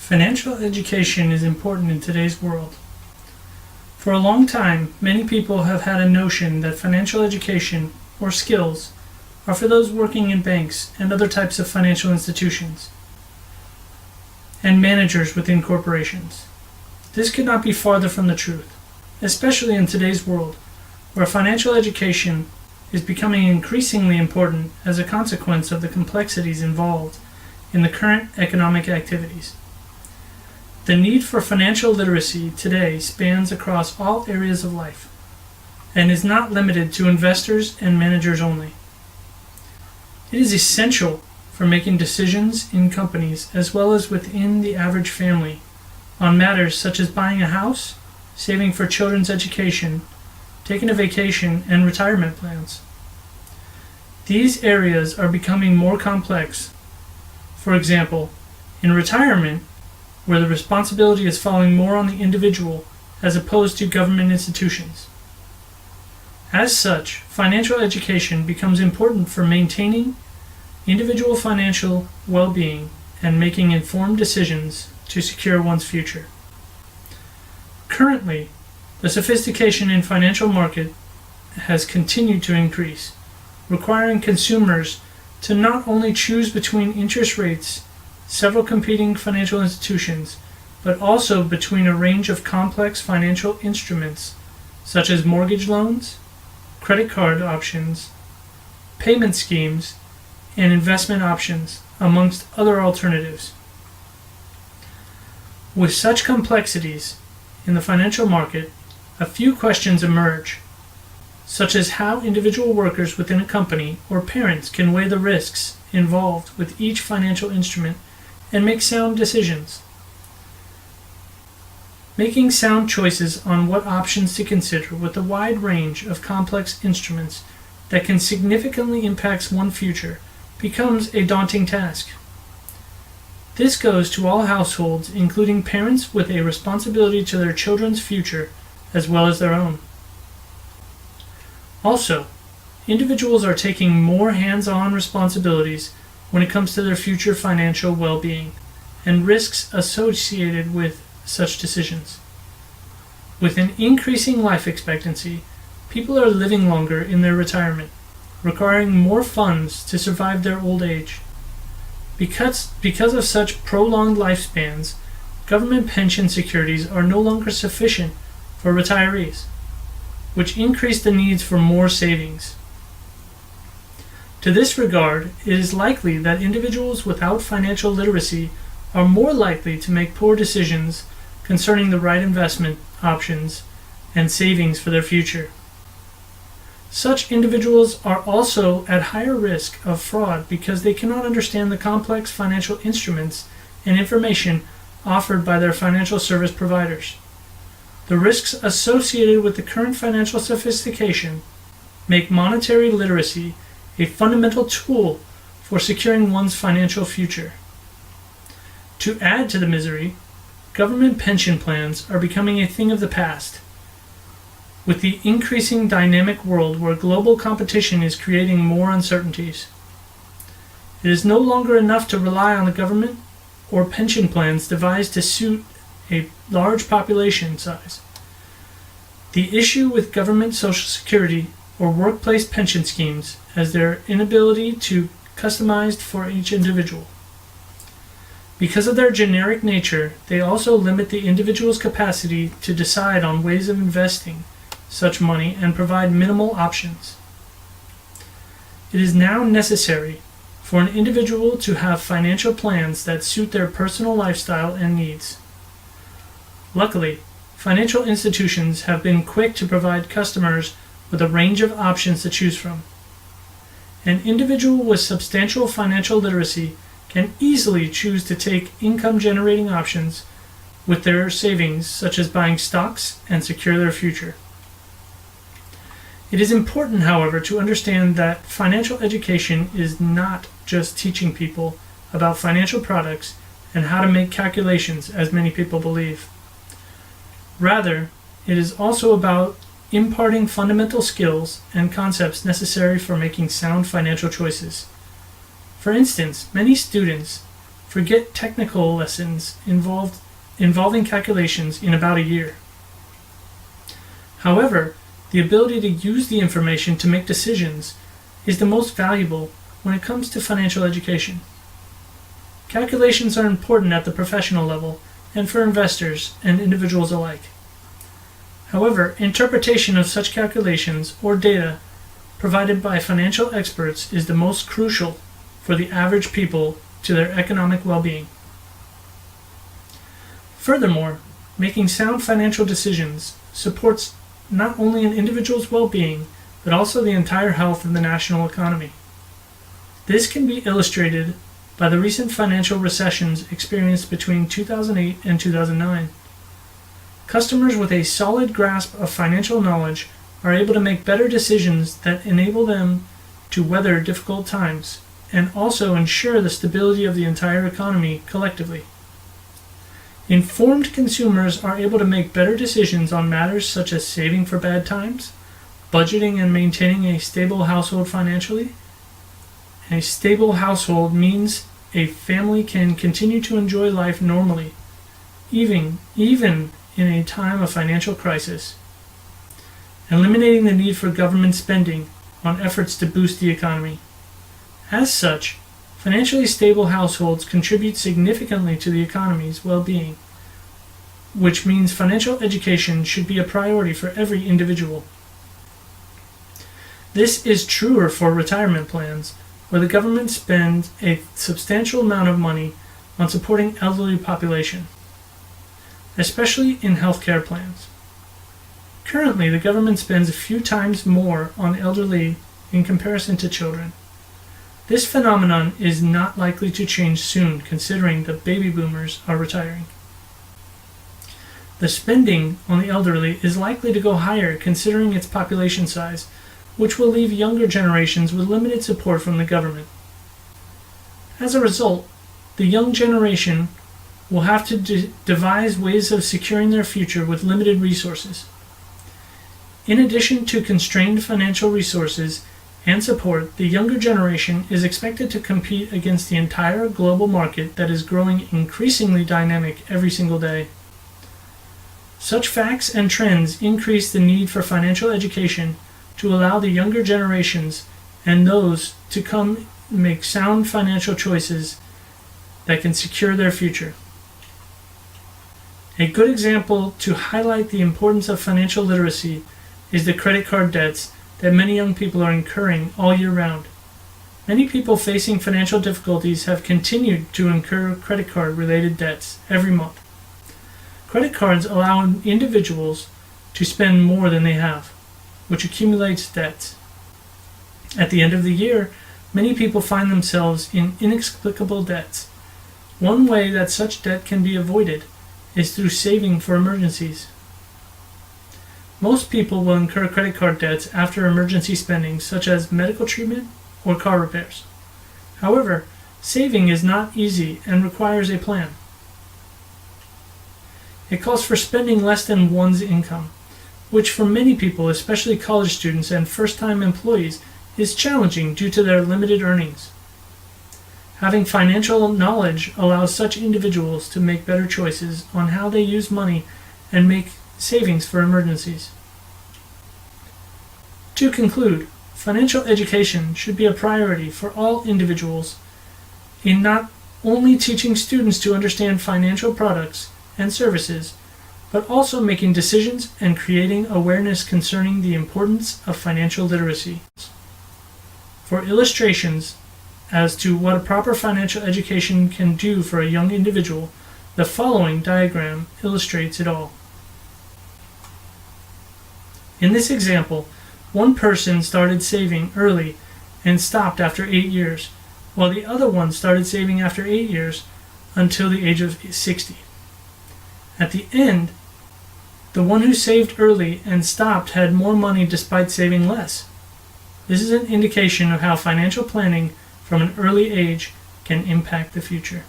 Financial education is important in today's world. For a long time, many people have had a notion that financial education, or skills, are for those working in banks and other types of financial institutions, and managers within corporations. This could not be farther from the truth, especially in today's world, where financial education is becoming increasingly important as a consequence of the complexities involved in the current economic activities. The need for financial literacy today spans across all areas of life and is not limited to investors and managers only. It is essential for making decisions in companies as well as within the average family on matters such as buying a house, saving for children's education, taking a vacation, and retirement plans. These areas are becoming more complex. For example, in retirement, where the responsibility is falling more on the individual as opposed to government institutions. As such, financial education becomes important for maintaining individual financial well-being and making informed decisions to secure one's future. Currently, the sophistication in financial market has continued to increase, requiring consumers to not only choose between interest rates, several competing financial institutions, but also between a range of complex financial instruments such as mortgage loans, credit card options, payment schemes, and investment options, amongst other alternatives. With such complexities in the financial market, a few questions emerge, such as how individual workers within a company or parents can weigh the risks involved with each financial instrument and make sound decisions. Making sound choices on what options to consider with a wide range of complex instruments that can significantly impact one's future becomes a daunting task. This goes to all households, including parents with a responsibility to their children's future as well as their own. Also, individuals are taking more hands-on responsibilities when it comes to their future financial well-being and risks associated with such decisions. With an increasing life expectancy, people are living longer in their retirement, requiring more funds to survive their old age. Because of such prolonged lifespans, government pension securities are no longer sufficient for retirees, which increase the needs for more savings. To this regard, it is likely that individuals without financial literacy are more likely to make poor decisions concerning the right investment options and savings for their future. Such individuals are also at higher risk of fraud because they cannot understand the complex financial instruments and information offered by their financial service providers. The risks associated with the current financial sophistication make monetary literacy a fundamental tool for securing one's financial future. To add to the misery, government pension plans are becoming a thing of the past. With the increasing dynamic world where global competition is creating more uncertainties, it is no longer enough to rely on the government or pension plans devised to suit a large population size. The issue with government social security or workplace pension schemes as their inability to customized for each individual. Because of their generic nature, they also limit the individual's capacity to decide on ways of investing such money and provide minimal options. It is now necessary for an individual to have financial plans that suit their personal lifestyle and needs. Luckily, financial institutions have been quick to provide customers with a range of options to choose from. An individual with substantial financial literacy can easily choose to take income-generating options with their savings, such as buying stocks, and secure their future. It is important, however, to understand that financial education is not just teaching people about financial products and how to make calculations, as many people believe. Rather, it is also about imparting fundamental skills and concepts necessary for making sound financial choices. For instance, many students forget technical lessons involving calculations in about a year. However, the ability to use the information to make decisions is the most valuable when it comes to financial education. Calculations are important at the professional level and for investors and individuals alike. However, interpretation of such calculations or data provided by financial experts is the most crucial for the average people to their economic well-being. Furthermore, making sound financial decisions supports not only an individual's well-being, but also the entire health of the national economy. This can be illustrated by the recent financial recessions experienced between 2008 and 2009. Customers with a solid grasp of financial knowledge are able to make better decisions that enable them to weather difficult times and also ensure the stability of the entire economy collectively. Informed consumers are able to make better decisions on matters such as saving for bad times, budgeting and maintaining a stable household financially. A stable household means a family can continue to enjoy life normally, even in a time of financial crisis, eliminating the need for government spending on efforts to boost the economy. As such, financially stable households contribute significantly to the economy's well-being, which means financial education should be a priority for every individual. This is truer for retirement plans, where the government spends a substantial amount of money on supporting elderly population, especially in healthcare plans. Currently, the government spends a few times more on elderly in comparison to children. This phenomenon is not likely to change soon, considering the baby boomers are retiring. The spending on the elderly is likely to go higher considering its population size, which will leave younger generations with limited support from the government. As a result, the young generation will have to devise ways of securing their future with limited resources. In addition to constrained financial resources and support, the younger generation is expected to compete against the entire global market that is growing increasingly dynamic every single day. Such facts and trends increase the need for financial education to allow the younger generations and those to come make sound financial choices that can secure their future. A good example to highlight the importance of financial literacy is the credit card debts that many young people are incurring all year round. Many people facing financial difficulties have continued to incur credit card related debts every month. Credit cards allow individuals to spend more than they have, which accumulates debts. At the end of the year, many people find themselves in inexplicable debts. One way that such debt can be avoided is through saving for emergencies. Most people will incur credit card debts after emergency spending, such as medical treatment or car repairs. However, saving is not easy and requires a plan. It calls for spending less than one's income, which for many people, especially college students and first-time employees, is challenging due to their limited earnings. Having financial knowledge allows such individuals to make better choices on how they use money and make savings for emergencies. To conclude, financial education should be a priority for all individuals in not only teaching students to understand financial products and services, but also making decisions and creating awareness concerning the importance of financial literacy. For illustrations as to what a proper financial education can do for a young individual, the following diagram illustrates it all. In this example, one person started saving early and stopped after 8 years, while the other one started saving after 8 years until the age of 60. At the end, the one who saved early and stopped had more money despite saving less. This is an indication of how financial planning from an early age can impact the future.